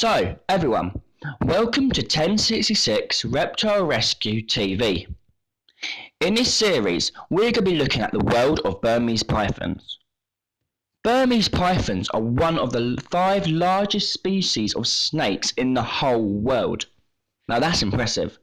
So, everyone, welcome to 1066 Reptile Rescue TV. In this series, we're going to be looking at the world of Burmese pythons. Burmese pythons are one of the 5 largest species of snakes in the whole world. Now that's impressive.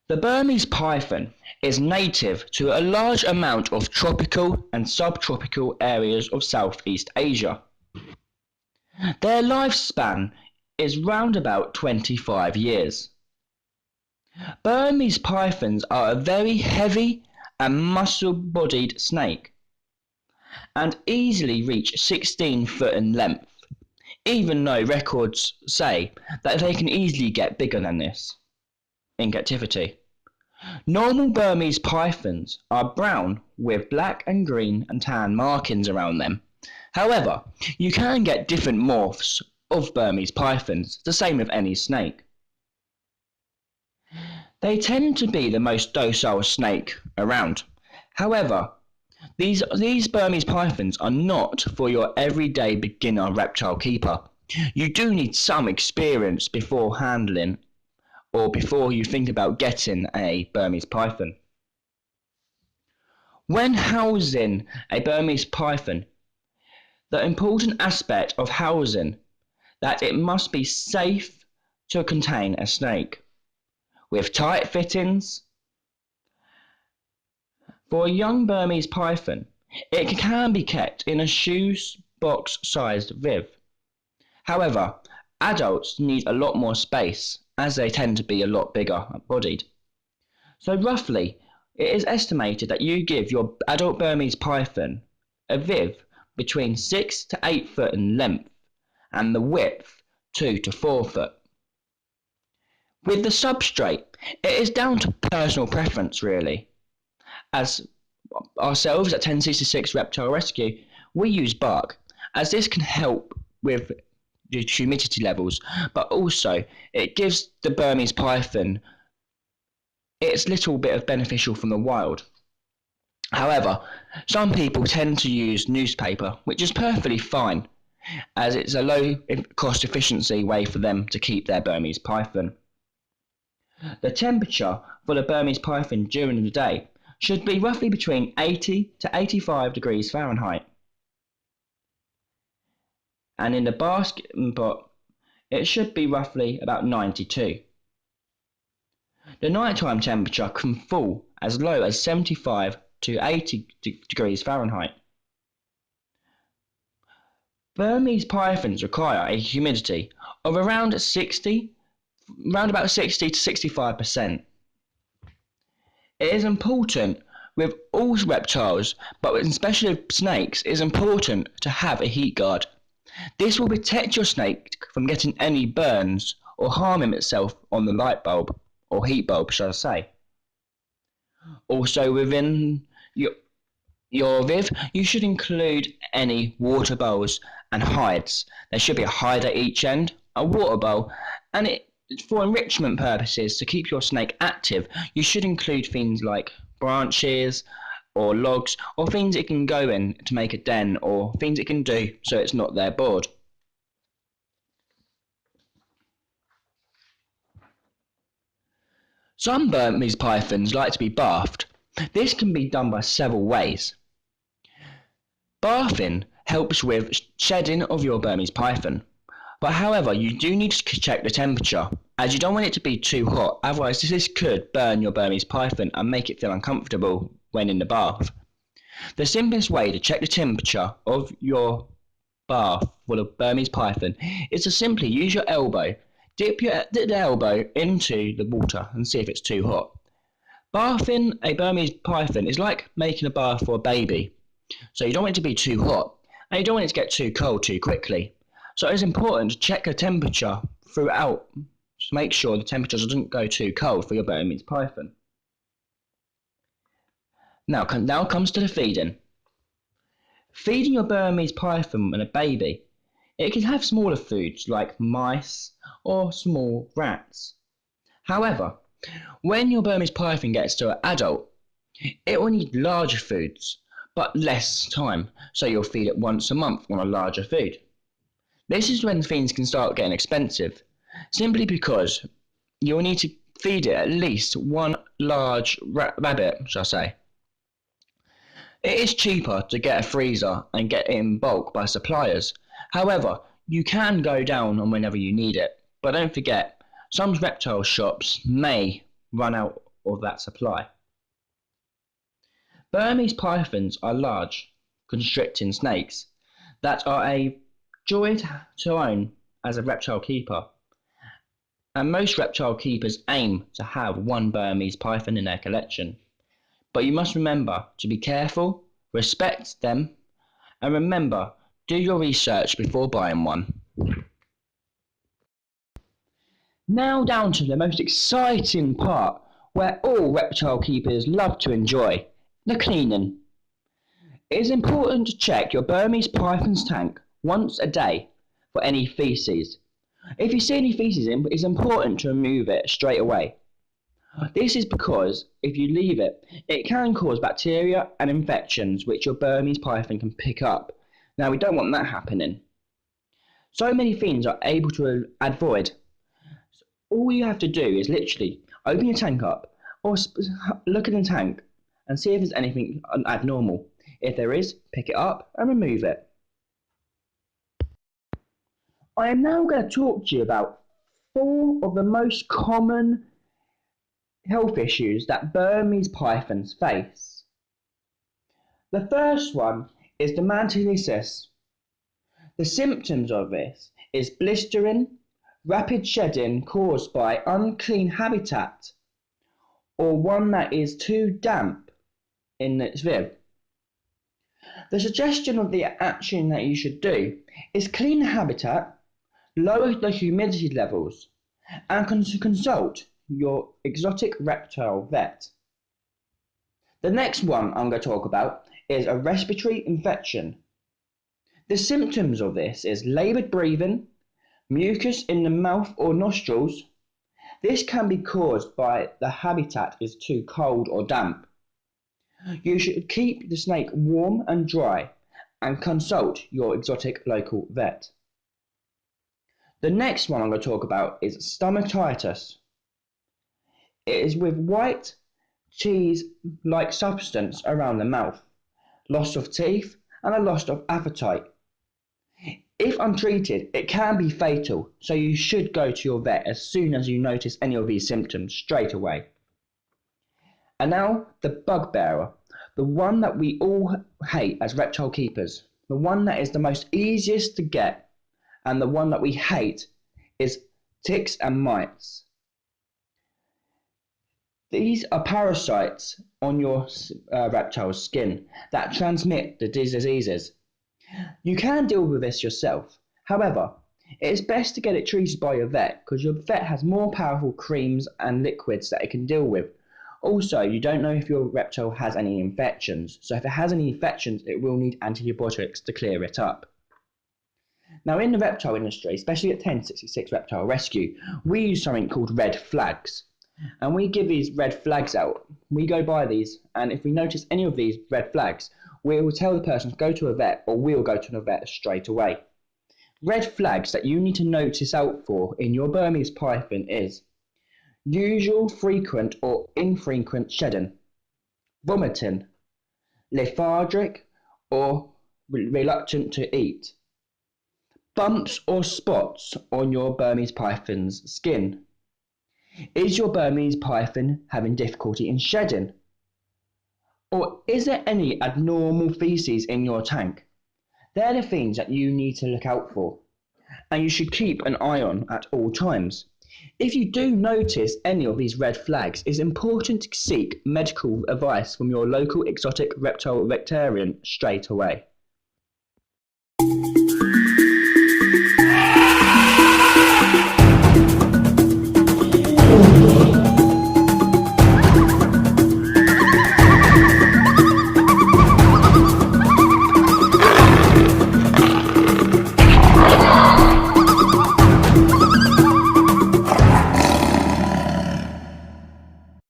The Burmese python is native to a large amount of tropical and subtropical areas of Southeast Asia. Their lifespan is round about 25 years. Burmese pythons are a very heavy and muscle-bodied snake and easily reach 16 foot in length, even though records say that they can easily get bigger than this in captivity. Normal Burmese pythons are brown with black and green and tan markings around them. However, you can get different morphs of Burmese pythons, the same with any snake. They tend to be the most docile snake around. However, these Burmese pythons are not for your everyday beginner reptile keeper. You do need some experience before handling or before you think about getting a Burmese python. When housing a Burmese python, the important aspect of housing that it must be safe to contain a snake, with tight fittings. For a young Burmese python, it can be kept in a shoe box sized viv. However, adults need a lot more space as they tend to be a lot bigger bodied. So roughly, it is estimated that you give your adult Burmese python a viv between 6 to 8 foot in length and the width 2 to 4 foot. With the substrate, it is down to personal preference really. As ourselves at 1066 Reptile Rescue, we use bark as this can help with the humidity levels, but also it gives the Burmese python its little bit of beneficial from the wild. However, some people tend to use newspaper, which is perfectly fine, as it's a low cost efficiency way for them to keep their Burmese python. The temperature for the Burmese python during the day should be roughly between 80 to 85 degrees Fahrenheit. And in the basket pot, it should be roughly about 92. The nighttime temperature can fall as low as 75 to 80 degrees Fahrenheit. Burmese pythons require a humidity of around about 60 to 65%. It is important with all reptiles, but especially snakes, it is important to have a heat guard. This will protect your snake from getting any burns or harming itself on the light bulb, or heat bulb shall I say. Also within your viv, you should include any water bowls and hides. There should be a hide at each end, a water bowl, and for enrichment purposes, to keep your snake active, you should include things like branches or logs, or things it can go in to make a den, or things it can do so it's not there bored. Some Burmese pythons like to be bathed. This can be done by several ways. Bathing helps with shedding of your Burmese python, but however you do need to check the temperature, as you don't want it to be too hot, otherwise this could burn your Burmese python and make it feel uncomfortable when in the bath. The simplest way to check the temperature of your bath for the Burmese python is to simply use your elbow. Dip the elbow into the water and see if it's too hot. Bathing a Burmese python is like making a bath for a baby. So you don't want it to be too hot, and you don't want it to get too cold too quickly. So it's important to check the temperature throughout to make sure the temperature doesn't go too cold for your Burmese python. Now comes to the feeding. Feeding your Burmese python when a baby, it can have smaller foods like mice or small rats. However, when your Burmese python gets to an adult, it will need larger foods, but less time, so you'll feed it once a month on a larger food. This is when things can start getting expensive, simply because you'll need to feed it at least one large rabbit, shall I say. It is cheaper to get a freezer and get it in bulk by suppliers. However, you can go down on whenever you need it, but don't forget, some reptile shops may run out of that supply. Burmese pythons are large, constricting snakes that are a joy to own as a reptile keeper, and most reptile keepers aim to have one Burmese python in their collection. But you must remember to be careful, respect them, and remember, do your research before buying one. Now down to the most exciting part, where all reptile keepers love to enjoy, the cleaning. It is important to check your Burmese python's tank once a day for any feces. If you see any feces in, it's important to remove it straight away. This is because if you leave it, it can cause bacteria and infections which your Burmese python can pick up. Now we don't want that happening. So many things are able to avoid. All you have to do is literally open your tank up or look in the tank and see if there's anything abnormal. If there is, pick it up and remove it. I am now going to talk to you about 4 of the most common health issues that Burmese pythons face. The first one is dermatitis. The symptoms of this is blistering, rapid shedding caused by unclean habitat, or one that is too damp in its viv. The suggestion of the action that you should do is clean the habitat, lower the humidity levels, and consult your exotic reptile vet. The next one I'm going to talk about is a respiratory infection. The symptoms of this is laboured breathing, mucus in the mouth or nostrils. This can be caused by the habitat is too cold or damp. You should keep the snake warm and dry and consult your exotic local vet. The next one I'm going to talk about is stomatitis. It is with white cheese-like substance around the mouth, loss of teeth and a loss of appetite. If untreated, it can be fatal, so you should go to your vet as soon as you notice any of these symptoms straight away. And now, the bugbearer, the one that we all hate as reptile keepers, the one that is the most easiest to get, and the one that we hate is ticks and mites. These are parasites on your reptile's skin that transmit the diseases. You can deal with this yourself. However, it is best to get it treated by your vet because your vet has more powerful creams and liquids that it can deal with. Also, you don't know if your reptile has any infections, so if it has any infections, it will need antibiotics to clear it up. Now, in the reptile industry, especially at 1066 Reptile Rescue, we use something called red flags. And we give these red flags out. We go by these, and if we notice any of these red flags, we will tell the person to go to a vet, or we'll go to a vet straight away. Red flags that you need to notice out for in your Burmese python is usual, frequent or infrequent shedding, vomiting, lethargic or reluctant to eat, bumps or spots on your Burmese python's skin. Is your Burmese python having difficulty in shedding? Or is there any abnormal feces in your tank? They're the things that you need to look out for, and you should keep an eye on at all times. If you do notice any of these red flags, it's important to seek medical advice from your local exotic reptile veterinarian straight away.